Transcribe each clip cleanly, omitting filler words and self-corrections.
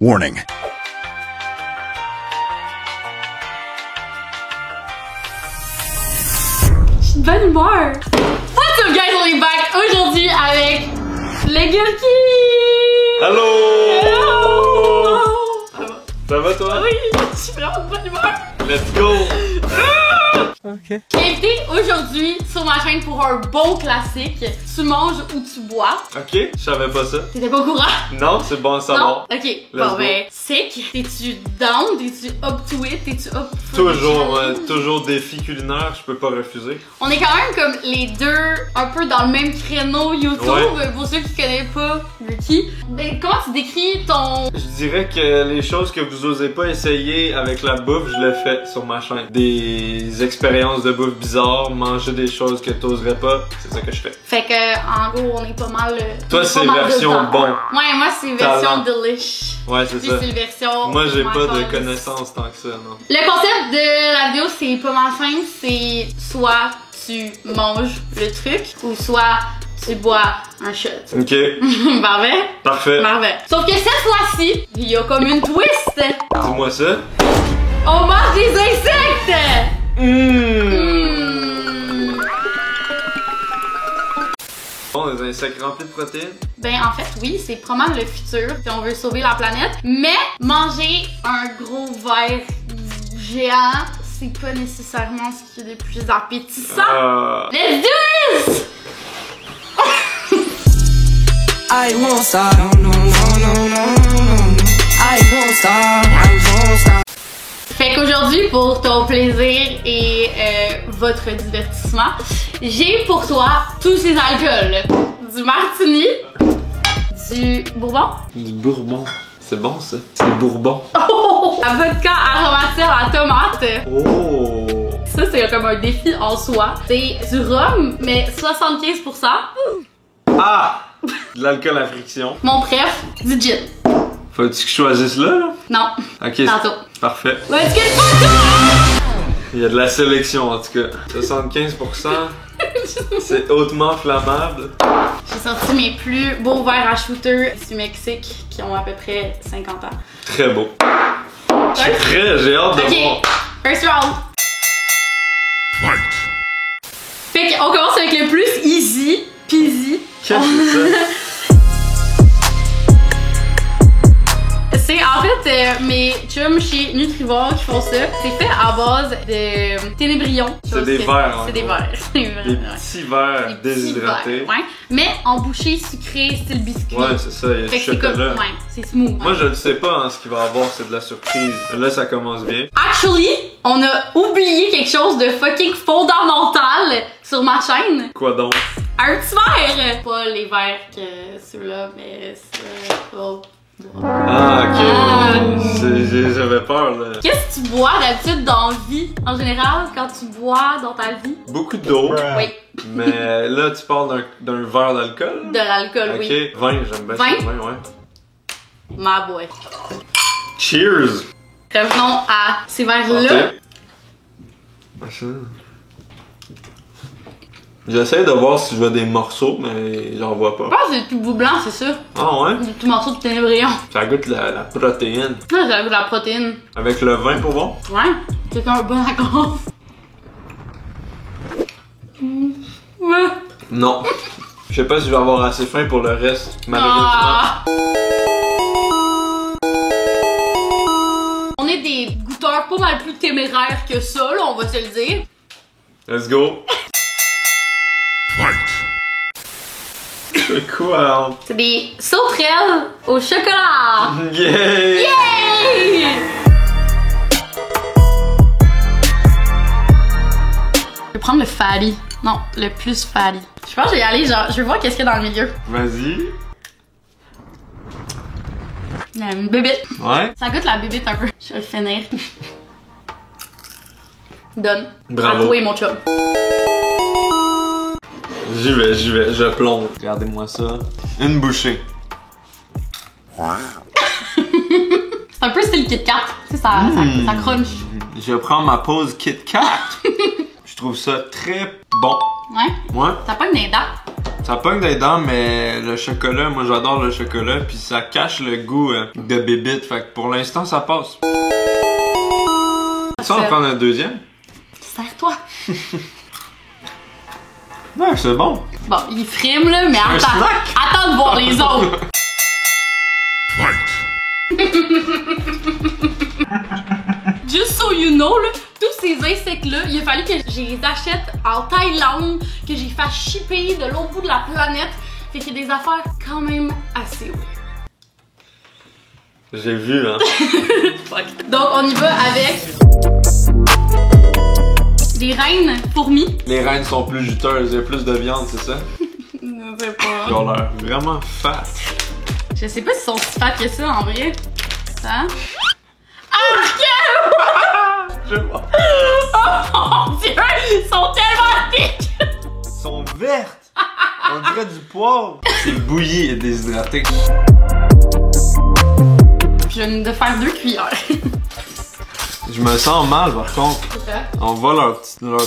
Warning. Je suis de bonne humeur. What's up guys, on est back aujourd'hui avec le Gurki. Allô! Hello! Ça va toi? Oui, je suis vraiment de bonne humeur. Let's go! Ok. J'ai invité aujourd'hui sur ma chaîne pour un bon classique. Tu manges ou tu bois. Ok, je savais pas ça. T'étais pas au courant? Non, c'est bon à savoir. Non? Ok. Let's Bon go. ben, sick. T'es-tu down? T'es-tu up to it? T'es-tu up for Toujours, the challenge? toujours défi culinaire, je peux pas refuser. On est quand même comme les deux un peu dans le même créneau YouTube. Ouais. Pour ceux qui connaissent pas Gurki. Ben, comment tu décris ton... Je dirais que les choses que vous osez pas essayer avec la bouffe, je le fais sur ma chaîne. Des expériences de bouffe bizarres, manger des choses que t'oserais pas, c'est ça que je fais. Fait que, en gros, on est pas mal... Toi, on est c'est pas mal version dedans. bon. Ouais, moi, c'est version Talent. delish. Ouais, c'est Puis ça. c'est version... Moi, j'ai pas de machin. connaissances tant que ça, non. Le concept de la vidéo, c'est pas mal simple. C'est soit tu manges le truc, ou soit tu bois un shot. Ok, Parfait? parfait. Parfait. Sauf que cette fois-ci, il y a comme une twist. Dis-moi ça. On mange des insectes! Bon, des insectes remplis de protéines. Ben en fait oui, c'est probablement le futur si on veut sauver la planète. Mais manger un gros verre géant, c'est pas nécessairement ce qui est le plus appétissant. Let's do this! I won't stop. No, no, no, no, no, no. I won't stop. I won't stop. Fait qu'aujourd'hui, pour ton plaisir et votre divertissement, j'ai pour toi tous ces alcools. Du martini, du bourbon, Du bourbon. C'est bon ça. C'est bourbon. la vodka aromatisée à la tomate. Oh! Ça, c'est comme un défi en soi. C'est du rhum, mais 75%. Ah! De l'alcool à friction. Mon préf, du gin. Faut-tu que je choisisse là? Non, Ok, c'est tantôt. parfait. Let's get fucked Il y a de la sélection en tout cas. 75%, c'est hautement flammable. J'ai sorti mes plus beaux verres à shooter du Mexique qui ont à peu près 50 ans. Très beau. J'ai hâte de voir. Ok, first round. Fait qu'on commence avec le plus easy peasy. Qu'est-ce que c'est ça? C'est en fait mes chums chez Nutrivore qui font ça. C'est fait à base de ténébrion. C'est des verres, C'est des gros. verres. C'est des Des verres. petits verres Des petits déshydratés. verres, ouais. Mais en bouchée sucrée, style biscuit. Ouais, c'est ça, il y a Fait du que c'est comme, chocolat. ouais, c'est smooth. Moi, je ne sais pas hein, ce qu'il va y avoir, c'est de la surprise. Là, ça commence bien. Actually, on a oublié quelque chose de fucking fondamental sur ma chaîne. Quoi donc? Un petit verre! Pas les verres que ceux-là, mais c'est... Oh. Ah, ok. J'avais peur, là. Qu'est-ce que tu bois d'habitude dans la vie, en général, quand tu bois dans ta vie? Beaucoup d'eau. Oui, Mais là, tu parles d'un verre d'alcool? de l'alcool, Ok, oui. vin, j'aime bien Vin? ça. Vin, ouais. Ma boy. Cheers! Revenons à ces verres-là. Ok. J'essaie de voir si je vois des morceaux, mais j'en vois Je pas. pense que c'est le tout bout blanc, c'est sûr. Ah ouais? Des petits morceaux de ténébrion. Ça goûte la protéine. Ah, j'avais de la protéine. Avec le vin pour bon? Ouais, c'est un bon accord. Ouais. Non. Je sais pas si je vais avoir assez faim pour le reste, malheureusement. Ah. On est des goûteurs pas mal plus téméraires que ça, là, on va se le dire. Let's go! C'est quoi? C'est des sauterelles au chocolat. Yeah! Yay! Je vais prendre le fatty. Non, le plus fatty. Je pense que je vais y aller, genre, je vais voir qu'est-ce qu'il y a dans le milieu. Vas-y. Il y a une bébite. Ouais. Ça goûte la bébite un peu. Je vais le finir. Donne. Bravo. À toi et mon chum. J'y vais, je plonge. Regardez-moi ça. Une bouchée. C'est un peu style Kit Kat. Tu sais, ça crunch. Je prends ma pause Kit Kat. Je trouve ça très bon. Ouais. Ouais. T'as pas une dents? Ça pogne des dents, mais le chocolat, moi j'adore le chocolat, puis ça cache le goût de bébite. Fait que pour l'instant, ça passe. Ça, on va prendre un deuxième? Serre-toi. Ouais, c'est bon. Bon, il frime là, mais attends de voir les autres. Just so you know, là, tous ces insectes-là, il a fallu que je les achète en Thaïlande, que j'y fasse shipper de l'autre bout de la planète. Fait qu'il y a des affaires quand même assez weird. J'ai vu, hein. Donc, on y va avec des reines fourmis. Les reines sont plus juteuses, il y a plus de viande, c'est ça? Je sais pas. Ils ont l'air vraiment fat. Je sais pas s'ils sont si fat que ça, en vrai. Ça? Ah, Je vois. oh mon Dieu! Ils sont tellement thick! Ils sont vertes! On dirait du poivre! C'est bouilli et déshydraté. Je viens de faire 2 cuillères. Je me sens mal par contre. On voit leurs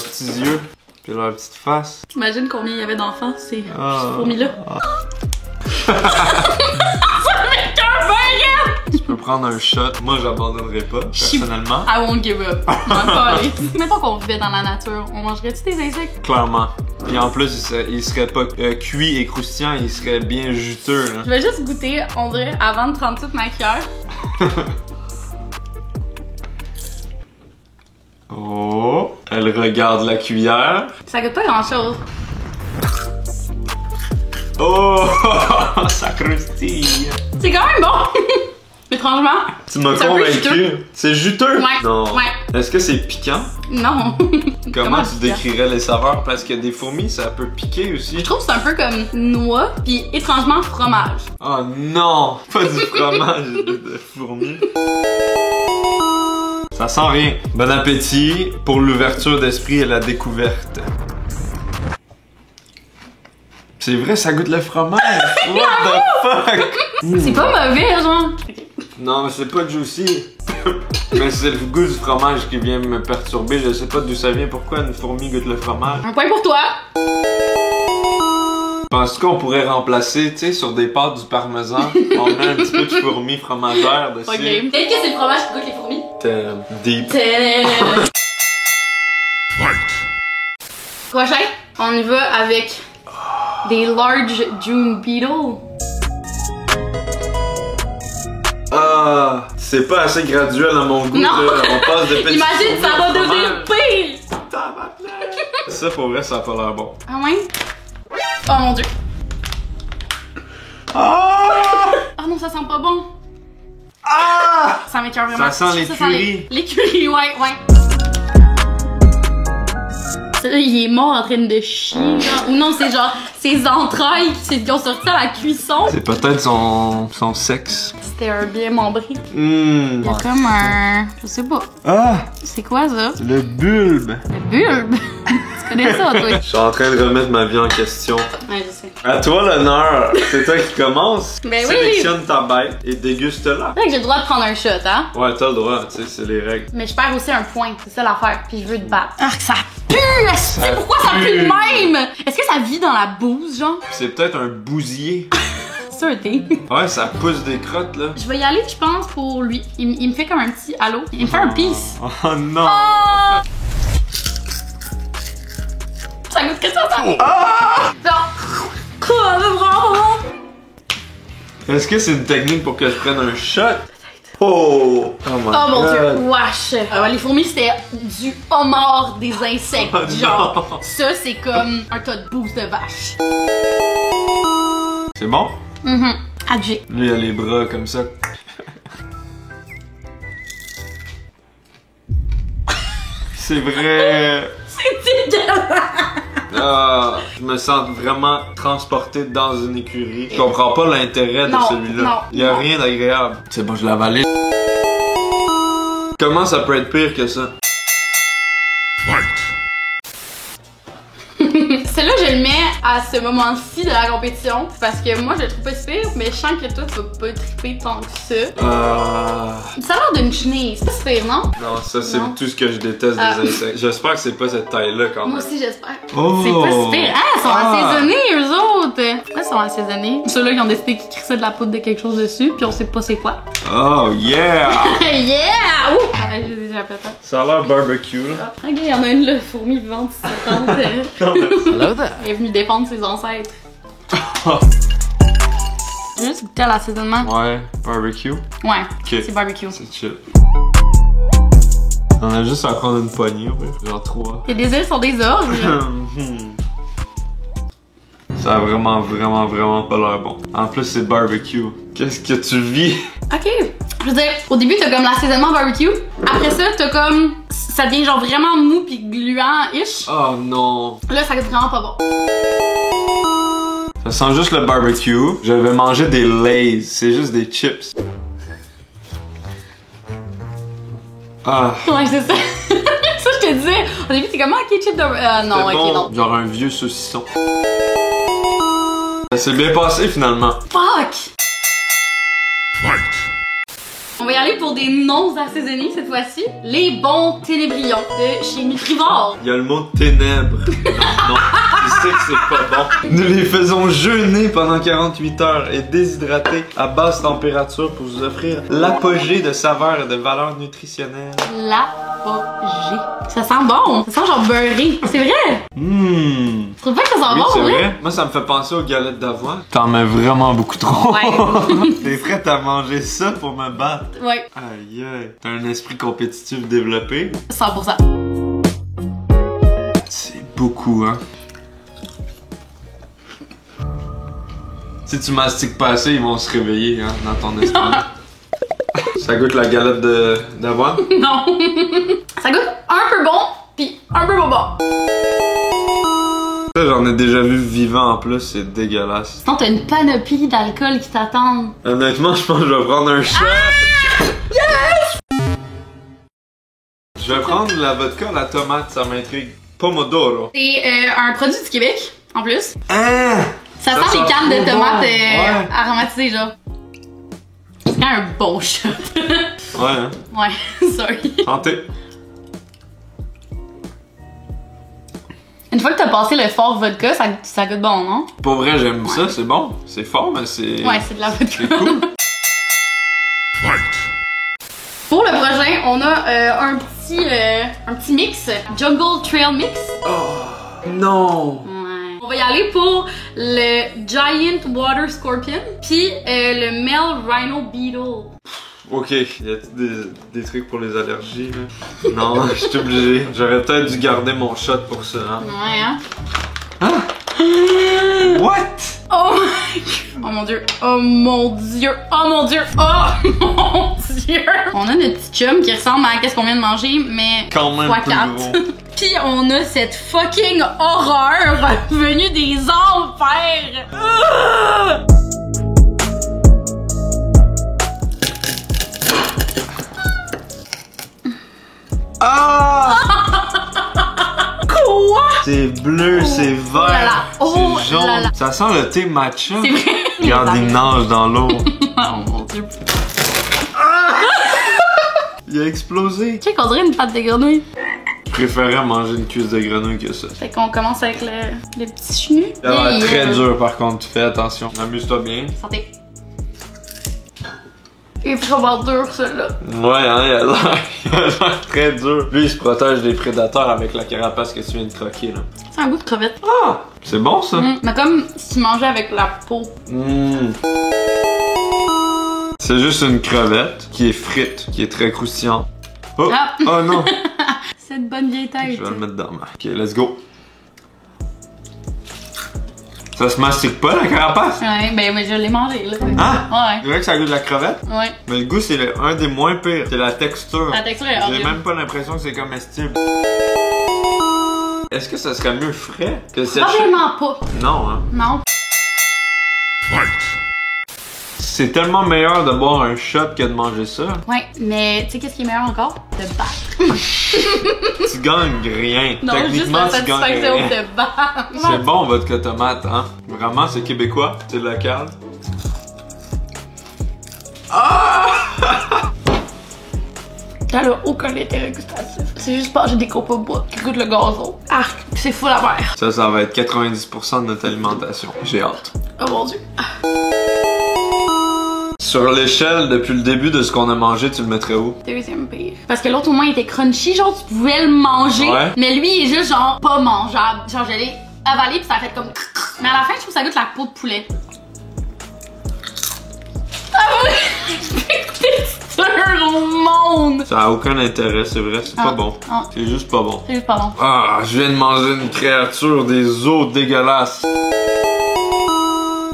petits yeux puis leurs petites faces. T'imagines combien il y avait d'enfants, ces Ah. fourmis-là? Ça fait qu'un baguette! Tu peux prendre un shot. Moi, j'abandonnerai pas, personnellement. I won't give up. Mettons qu'on vivait dans la nature, on mangerait-tu des insectes? Clairement. Puis en plus, il serait pas cuit et croustillant, il serait bien juteux. Là. Je vais juste goûter, on dirait, avant de prendre toute ma cuillère. Oh, elle regarde la cuillère. Ça goûte pas grand-chose. Oh, ça croustille. C'est quand même bon! Étrangement. Tu m'as C'est un peu convaincu. juteux. C'est juteux? Ouais. Non. Ouais. Est-ce que c'est piquant? Non. Comment tu piquant? décrirais les saveurs? Parce que des fourmis, ça peut piquer aussi. Je trouve que c'est un peu comme noix, puis étrangement fromage. Oh non! Pas du fromage de fourmis. Ça sent rien. Bon appétit pour l'ouverture d'esprit et la découverte. C'est vrai, ça goûte le fromage! What the fuck? C'est pas mauvais, genre. Non, mais c'est pas juicy. Mais c'est le goût du fromage qui vient me perturber. Je sais pas d'où ça vient. Pourquoi une fourmi goûte le fromage? Un point pour toi. Penses-tu qu'on pourrait remplacer, tu sais, sur des pâtes du parmesan, on met un petit peu de fourmi fromagère dessus? Ok. Peut-être que c'est le fromage qui goûte les fourmis. Deep. Prochain, on y va avec des large June beetle. Ah, c'est pas assez graduel à mon goût. Non. Là. On passe de petits Imagine, ça va fourmis au devenir fromage. pire. Tabarnak. Ça, pour vrai, ça a pas l'air bon. Ah ouais? Oh mon Dieu. Ah! Ah non, ça sent pas bon. Ah! Ça m'écoeure vraiment. Ça sent l'écurie. L'écurie, ouais. Là, il est mort en train de chier, genre. Ou non, c'est genre ses entrailles qui ont sorti à la cuisson. C'est peut-être son sexe. C'était un bien membré. Mmh. Il y a comme un... Je sais pas. Ah! C'est quoi ça? Le bulbe. Le bulbe. Tu connais ça, toi? Je suis en train de remettre ma vie en question. Ouais, je sais. À toi l'honneur. C'est toi qui commence. Ben oui. Sélectionne ta bête et déguste-la. C'est vrai que j'ai le droit de prendre un shot, hein? Ouais, t'as le droit, tu sais, c'est les règles. Mais je perds aussi un point, c'est ça l'affaire. Puis je veux te battre. Ah, que ça pue! C'est pourquoi ça pue de même? Est-ce que ça vit dans la bouse, genre? C'est peut-être un bousier. C'est un thé. Ouais, ça pousse des crottes, là. Je vais y aller, je pense, pour lui. Il me fait comme un petit halo. Il me fait un peace. Oh non! Oh! Ça goûte que ça. Ah! Non. Oh, vraiment. Est-ce que c'est une technique pour que je prenne un shot? Oh! Oh, my Oh mon God. Dieu, wesh! Les fourmis, c'était du homard des insectes. Oh, genre, non. ça, c'est comme un tas de bouse de vache. C'est bon? Adjé. Lui, il a les bras comme ça. C'est vrai! C'est dégueulasse! Ah, je me sens vraiment transporté dans une écurie. Je comprends pas l'intérêt de Non, celui-là. non, Il y a non. rien d'agréable. C'est bon, je l'ai avalé. Comment ça peut être pire que ça? Celle-là, je le mets à ce moment-ci de la compétition parce que moi, je le trouve pas si pire, mais je sens que toi, tu vas pas triper tant que ça. Ça a l'air d'une chenille, c'est pas super, non? Non, ça c'est Non. tout ce que je déteste des insectes. J'espère que c'est pas cette taille-là quand même. Moi aussi, j'espère. Oh. C'est pas super. Ah, ils sont Ah. assaisonnés, eux autres. Pourquoi ils sont assaisonnés? Ceux-là qui ont décidé qu'ils crissaient de la poudre de quelque chose dessus, puis on sait pas c'est quoi. Oh yeah! Yeah! Ouh! Ah, j'ai déjà fait ça. Ça a l'air barbecue là. Ok, il y en a une là, fourmi vivante, si ça tente. Non, mais... Hello there. Elle est venue défendre ses ancêtres. J'ai juste goûté à l'assaisonnement. Ouais, barbecue. Ouais, c'est barbecue. C'est chill. On a juste à prendre une poignée, ouais. Genre 3. Et des îles sont des orges. Ça a vraiment pas l'air bon. En plus, c'est barbecue. Qu'est-ce que tu vis? Ok. Je veux dire, au début, t'as comme l'assaisonnement barbecue. Après ça, t'as comme. Ça devient genre vraiment mou pis gluant-ish. Oh non. Là, ça goûte vraiment pas bon. Ça sent juste le barbecue. Je vais manger des Lay's. C'est juste des chips. Ah. Ouais, c'est ça. Ça, je te disais. Au début, t'es comme, ah, ok, chip de. Non, C'est ok, bon. non. Genre un vieux saucisson. Ça s'est bien passé finalement. Fuck! On va y aller pour des noms assaisonnés cette fois-ci. Les bons ténébrions de chez Nutrivore. Il y a le mot ténèbres. Non, tu sais que c'est pas bon. Nous les faisons jeûner pendant 48 heures et déshydrater à basse température pour vous offrir l'apogée de saveurs et de valeurs nutritionnelles. L'apogée. Ça sent bon. Ça sent genre beurré. C'est vrai? Mmh. Tu trouves pas que ça sent Oui, bon, c'est vrai? vrai. Moi, ça me fait penser aux galettes d'avoine. T'en mets vraiment beaucoup trop. Ouais. T'es prête à manger ça pour me battre? Ouais, Aïe aïe. T'as un esprit compétitif développé. 100%. C'est beaucoup, hein. Si tu mastiques pas assez, ils vont se réveiller, hein, dans ton estomac. Ça goûte la galette d'avoine? Non. Ça goûte un peu bon, pis un peu pas bon. Ça, j'en ai déjà vu vivant en plus, c'est dégueulasse. Sinon, t'as une panoplie d'alcool qui t'attend. Honnêtement, je pense que je vais prendre un shot. Yes! Je vais prendre la vodka, la tomate, ça m'intrigue. Pomodoro. C'est un produit du Québec, en plus. Hein? Ça sent les cannes de trop tomates bon. Ouais. aromatisées, genre. C'est quand même un bon shot. Ouais, hein? Ouais, sorry. Santé. Une fois que t'as passé le fort vodka, ça goûte bon, non? Pour vrai, j'aime ça, c'est bon. C'est fort, mais c'est... Ouais, c'est de la vodka. C'est cool. Pour le prochain, on a un petit mix. Jungle Trail Mix. Oh, non. Ouais. On va y aller pour le Giant Water Scorpion, puis le Male Rhino Beetle. Ok, y a-t-il des trucs pour les allergies, là? Non, je suis obligé. J'aurais peut-être dû garder mon shot pour ça, hein? Ouais, hein? What? Oh my god! Oh mon dieu! Oh mon dieu! Oh mon dieu! Oh mon dieu! On a notre petit chum qui ressemble à qu'est-ce qu'on vient de manger, mais Quand même fois plus 4. gros. Puis on a cette fucking horreur venue des enfers! Ah! Quoi? C'est bleu, c'est là là. vert, Oh c'est jaune. là là. Ça sent le thé matcha. C'est vrai! Regarde, il nage dans l'eau. Oh mon dieu! Il a explosé. Check, on dirait une pâte de grenouille. Je préférais manger une cuisse de grenouille que ça. Fait qu'on commence avec le petit chenu. Ça a l'air très dur par contre, fais attention. Amuse-toi bien. Santé. Il est vraiment dur, celui-là. Ouais, hein, il a l'air très dur. Lui, il se protège des prédateurs avec la carapace que tu viens de croquer, là. C'est un goût de crevette. Ah! C'est bon, ça? Mais comme si tu mangeais avec la peau. Mmh. C'est juste une crevette qui est frite, qui est très croustillante. Oh! Ah. Oh non! Cette bonne vieille tête. Je vais le mettre dans ma... Ok, let's go. Ça se mastique pas, la carapace? Ouais, ben je l'ai mangé, là. Hein? Ouais. C'est vrai que ça goûte de la crevette? Ouais. Mais le goût, c'est un des moins pires. C'est la texture. La texture est J'ai horrible. même pas l'impression que c'est comestible. Est-ce que ça serait mieux frais que séché? Probablement pas. Non, hein. Non. C'est tellement meilleur de boire un shot que de manger ça. Ouais, mais tu sais qu'est-ce qui est meilleur encore? De battre. Tu gagnes rien. Non, juste Techniquement, la tu gagnes satisfaction rien. de battre. C'est bon, votre tomate, hein? Vraiment, c'est québécois, c'est local. Ah! Ça n'a aucun intérêt gustatif. C'est juste pas j'ai des copeaux de bois qui goûtent le gazon. Arc, c'est fou la mer. Ça va être 90% de notre alimentation. J'ai hâte. Oh mon dieu. Sur l'échelle, depuis le début de ce qu'on a mangé, tu le mettrais où? Deuxième pire. Parce que l'autre au moins il était crunchy, genre tu pouvais le manger. Ouais. Mais lui il est juste genre pas mangeable. Genre je l'ai avalé pis ça a fait comme. Mais à la fin je trouve que ça goûte la peau de poulet. Ah oui! C'est au monde! Ça a aucun intérêt, c'est vrai, c'est pas bon. Ah. C'est juste pas bon. C'est juste pas bon. Ah, je viens de manger une créature des eaux dégueulasses.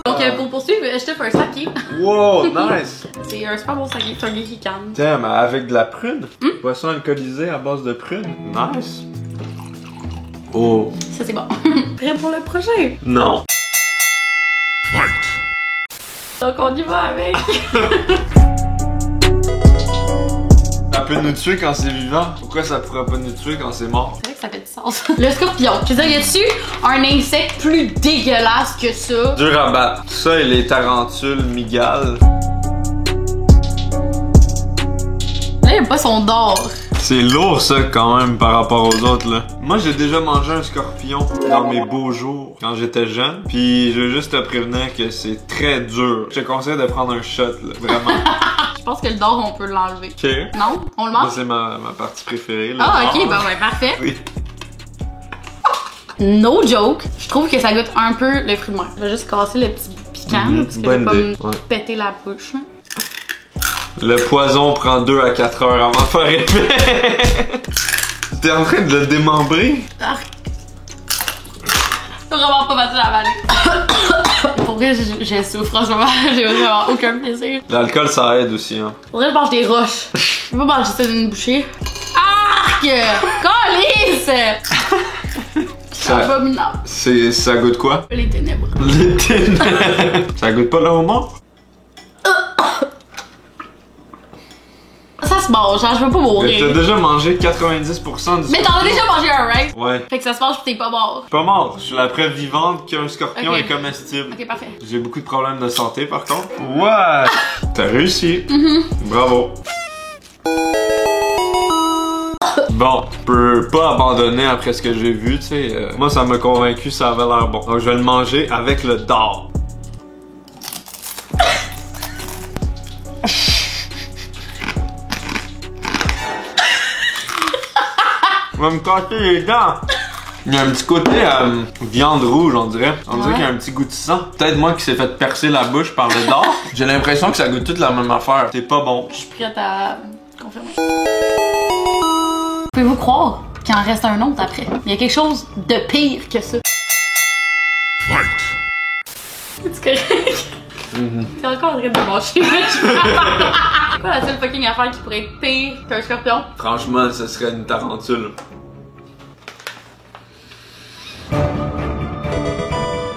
Donc pour poursuivre, je te fais un saké. Wow, nice! C'est un super bon saké, c'est un gay qui calme. Tiens, mais avec de la prune? Poisson alcoolisé à base de prune? Nice! Oh! Ça c'est bon. Prêt pour le prochain? Non! Donc on y va avec. Ça peut nous tuer quand c'est vivant. Pourquoi ça pourrait pas nous tuer quand c'est mort? C'est vrai que ça fait du sens. Le scorpion. Je veux dire, y a-tu un insecte plus dégueulasse que ça? Dur à battre. Ça et les tarentules migales. Là, y a pas son d'or. C'est lourd ça quand même par rapport aux autres là. Moi j'ai déjà mangé un scorpion dans mes beaux jours quand j'étais jeune. Puis je veux juste te prévenir que c'est très dur. Je te conseille de prendre un shot là, vraiment. Je pense que le d'or, on peut l'enlever. Ok. Non? On le Ça mange? c'est ma partie préférée là. Ah, ok, ben ouais, parfait. Oui. No joke, je trouve que ça goûte un peu le fruit de mer. Je vais juste casser le petit bout piquant, parce que je vais bonne pas idée, me ouais. péter la bouche. Là. Le poison prend 2 à 4 heures avant de faire effet. T'es en train de le démembrer? Arc. C'est vraiment pas facile à avaler. Pour vrai, je souffre en ce moment. J'ai vraiment aucun plaisir. L'alcool ça aide aussi hein. Pour vrai, je mange des roches. Je peux pas manger ça d'une bouchée. Arc! Calice! C'est abominable. Ça goûte quoi? Les ténèbres. Les ténèbres. Ça goûte pas le homard? Ça se mange, hein, je veux pas Mais mourir. t'as déjà mangé 90% du Mais t'en as déjà mangé un, right? Ouais. Fait que ça se mange pis t'es pas mort. Pas mort. Je suis la preuve vivante qu'un scorpion Ok. est comestible. Ok, parfait. J'ai beaucoup de problèmes de santé par contre. Ouais! T'as réussi. Bravo. Bon, je peux pas abandonner après ce que j'ai vu, tu sais. Moi, ça m'a convaincu, ça avait l'air bon. Donc, je vais le manger avec le dard. Je vais me casser les dents. Il y a un petit côté viande rouge, on dirait. On dirait qu'il y a un petit goût de sang. Peut-être moi qui s'est fait percer la bouche par le dard. J'ai l'impression que ça goûte toute la même affaire. C'est pas bon. Je suis prête à confirmer. Pouvez-vous croire qu'il en reste un autre après? Il y a quelque chose de pire que ça. C'est correct? T'es encore en train de manger. C'est quoi la seule fucking affaire qui pourrait être pire qu'un scorpion? Franchement, ce serait une tarentule.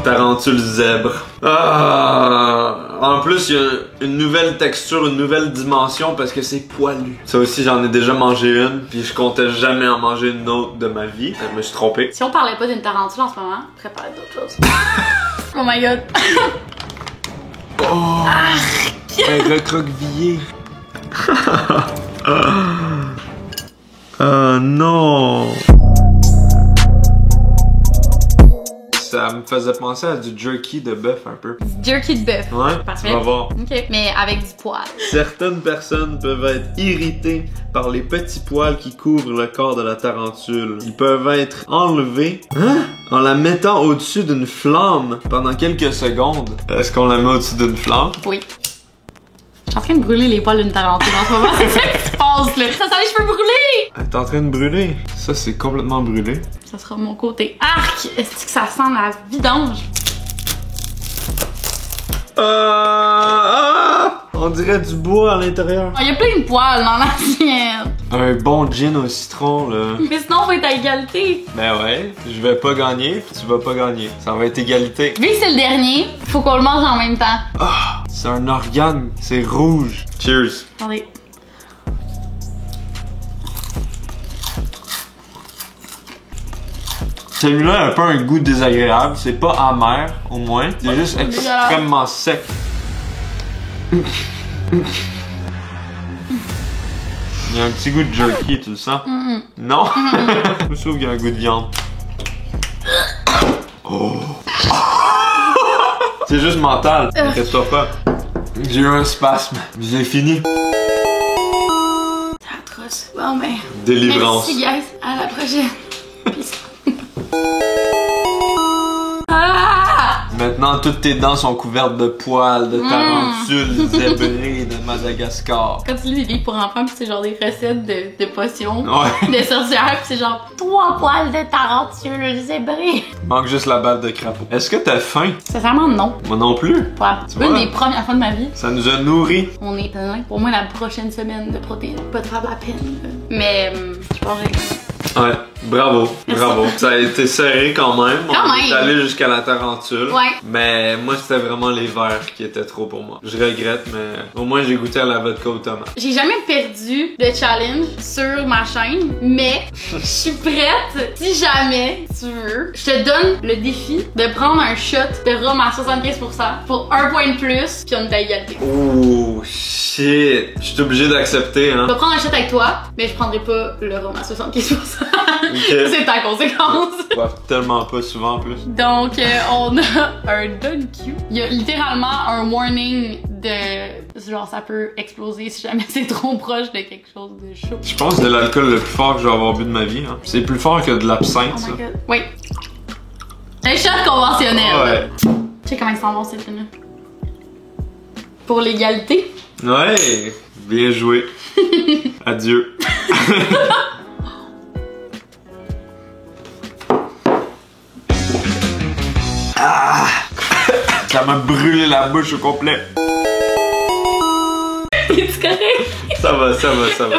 Tarentule zèbre. Ah! En plus, il y a une nouvelle texture, une nouvelle dimension parce que c'est poilu. Ça aussi, j'en ai déjà mangé une, puis je comptais jamais en manger une autre de ma vie. Je me suis trompé. Si on parlait pas d'une tarentule en ce moment, on pourrait parler d'autre chose. Oh my god. Oh! Un recroquevillé. Ah non! Ça me faisait penser à du jerky de bœuf un peu. Jerky de bœuf. Ouais, Parfait. tu vas voir. Ok. Mais avec du poil. Certaines personnes peuvent être irritées par les petits poils qui couvrent le corps de la tarentule. Ils peuvent être enlevés en la mettant au-dessus d'une flamme pendant quelques secondes. Est-ce qu'on la met au-dessus d'une flamme? Oui. Je suis en train de brûler les poils d'une tarentule en ce moment. C'est ça qui se passe là. Ça sent les cheveux brûlés. Elle est en train de brûler. Ça, c'est complètement brûlé. Ça sera mon côté arc. Est-ce que ça sent la vidange? On dirait du bois à l'intérieur. Il y a plein de poils dans la sienne. Un bon gin au citron, là. Mais sinon, on va être à égalité. Ben ouais, je vais pas gagner, puis tu vas pas gagner. Ça va être égalité. Vu que c'est le dernier, faut qu'on le mange en même temps. Ah, c'est un organe, c'est rouge. Cheers. Attendez. Celui-là a un peu un goût désagréable, c'est pas amer au moins, c'est juste extrêmement sec. Il y a un petit goût de jerky, tu le sens? Non? Je trouve qu'il y a un goût de viande. Oh! C'est juste mental, inquiète-toi pas. J'ai eu un spasme, j'ai fini. C'est atroce. Bon, ben. Délivrance. Merci, guys. À la prochaine. Peace. Ah! Maintenant, toutes tes dents sont couvertes de poils, de tarentules zébrées de Madagascar. Quand tu lis des livres pour enfants, pis c'est genre des recettes de potions, Ouais. de sorcières, pis c'est genre 3 poils de tarentules zébrées. Manque juste la bave de crapaud. Est-ce que t'as faim? Sincèrement, non. Moi non plus. Ouais. Tu Une vois? des premières fois de ma vie, Ça nous a nourris. on est plein. Pour moi, la prochaine semaine de protéines, pas de faire de la peine. Mais je pense que Ouais, bravo, Merci. bravo. Ça a été serré quand même. Quand On même. est allé jusqu'à la tarentule. Ouais. Mais moi, c'était vraiment les verres qui étaient trop pour moi. Je regrette, mais au moins, j'ai goûté à la vodka aux tomates. j'ai jamais perdu de challenge sur ma chaîne, mais je suis prête. Si jamais tu veux, je te donne le défi de prendre un shot de rhum à 75% pour 1 point de plus, puis on est à égalité. Oh, shit. Je suis obligé d'accepter, hein. Je vais prendre un shot avec toi, mais je prendrai pas le rhum à 75%. Ok. C'est ta conséquence. Je bois tellement pas souvent en plus. Donc, on a un Done Q. Il y a littéralement un warning de genre ça peut exploser si jamais c'est trop proche de quelque chose de chaud. Je pense que c'est l'alcool le plus fort que je vais avoir bu de ma vie. Hein. C'est plus fort que de l'absinthe, Oh ça. my god. Oui. Un shot conventionnel. Ouais. Tu sais comment ils s'en vont ces films-là? Pour l'égalité. Ouais, bien joué. Adieu. Ah! Ça m'a brûlé la bouche au complet. Es-tu correct? Ça va, ça va, ça va.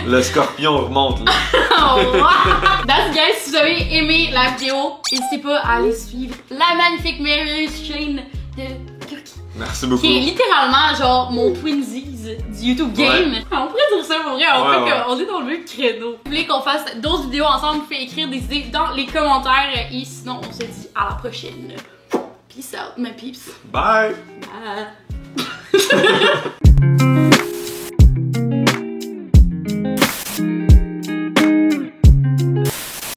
Le scorpion remonte là. Oh, wow. That's guys, si vous avez aimé la vidéo, n'hésitez pas à aller suivre la magnifique merveilleuse chaîne de Cookie. Merci beaucoup. Qui est littéralement genre mon twinsies du YouTube game. Ouais. On pourrait dire ça pour vrai, on, Ouais, fait ouais. qu'on est dans le même créneau. Si vous voulez qu'on fasse d'autres vidéos ensemble, vous pouvez écrire des idées dans les commentaires. Et sinon, on se dit à la prochaine. Peace out, mes peeps. Bye. Bye.